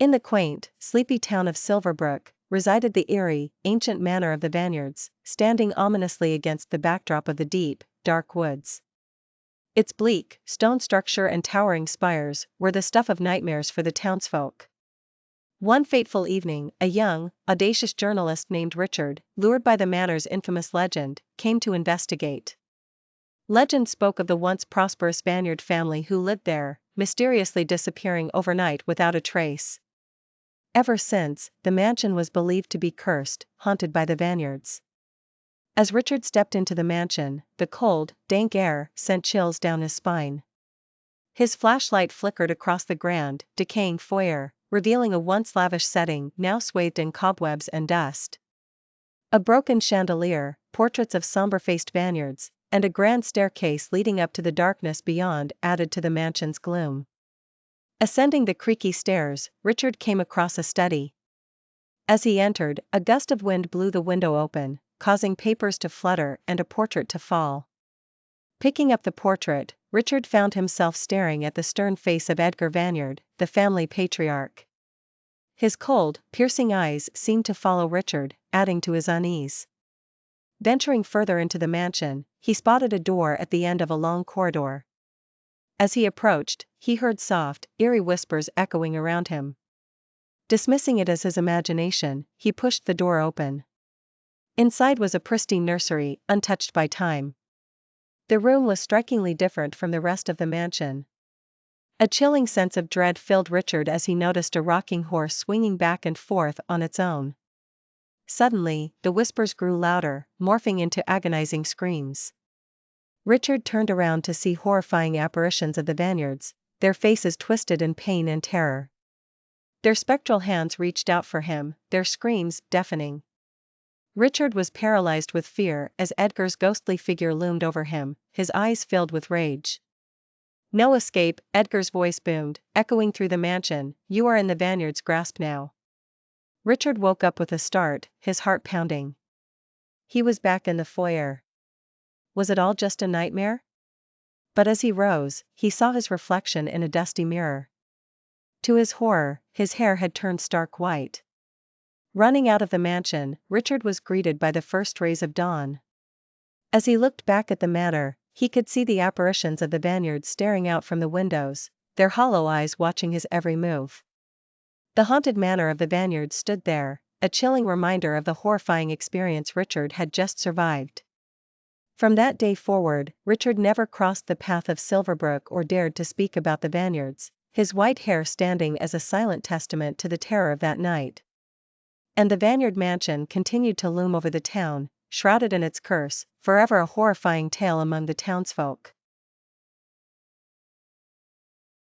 In the quaint, sleepy town of Silverbrook, resided the eerie, ancient manor of the Vaneyards, standing ominously against the backdrop of the deep, dark woods. Its bleak, stone structure and towering spires were the stuff of nightmares for the townsfolk. One fateful evening, a young, audacious journalist named Richard, lured by the manor's infamous legend, came to investigate. Legend spoke of the once prosperous Vaneyard family who lived there, mysteriously disappearing overnight without a trace. Ever since, the mansion was believed to be cursed, haunted by the Vaneyards. As Richard stepped into the mansion, the cold, dank air sent chills down his spine. His flashlight flickered across the grand, decaying foyer, revealing a once-lavish setting now swathed in cobwebs and dust. A broken chandelier, portraits of somber-faced Vaneyards, and a grand staircase leading up to the darkness beyond added to the mansion's gloom. Ascending the creaky stairs, Richard came across a study. As he entered, a gust of wind blew the window open, causing papers to flutter and a portrait to fall. Picking up the portrait, Richard found himself staring at the stern face of Edgar Vaneyard, the family patriarch. His cold, piercing eyes seemed to follow Richard, adding to his unease. Venturing further into the mansion, he spotted a door at the end of a long corridor. As he approached, he heard soft, eerie whispers echoing around him. Dismissing it as his imagination, he pushed the door open. Inside was a pristine nursery, untouched by time. The room was strikingly different from the rest of the mansion. A chilling sense of dread filled Richard as he noticed a rocking horse swinging back and forth on its own. Suddenly, the whispers grew louder, morphing into agonizing screams. Richard turned around to see horrifying apparitions of the Vaneyards, their faces twisted in pain and terror. Their spectral hands reached out for him, their screams deafening. Richard was paralyzed with fear as Edgar's ghostly figure loomed over him, his eyes filled with rage. "No escape," Edgar's voice boomed, echoing through the mansion, "you are in the Vaneyard's grasp now." Richard woke up with a start, his heart pounding. He was back in the foyer. Was it all just a nightmare? But as he rose, he saw his reflection in a dusty mirror. To his horror, his hair had turned stark white. Running out of the mansion, Richard was greeted by the first rays of dawn. As he looked back at the manor, he could see the apparitions of the Vaneyards staring out from the windows, their hollow eyes watching his every move. The haunted manor of the Vaneyards stood there, a chilling reminder of the horrifying experience Richard had just survived. From that day forward, Richard never crossed the path of Silverbrook or dared to speak about the Vaneyards, his white hair standing as a silent testament to the terror of that night. And the Vaneyard mansion continued to loom over the town, shrouded in its curse, forever a horrifying tale among the townsfolk.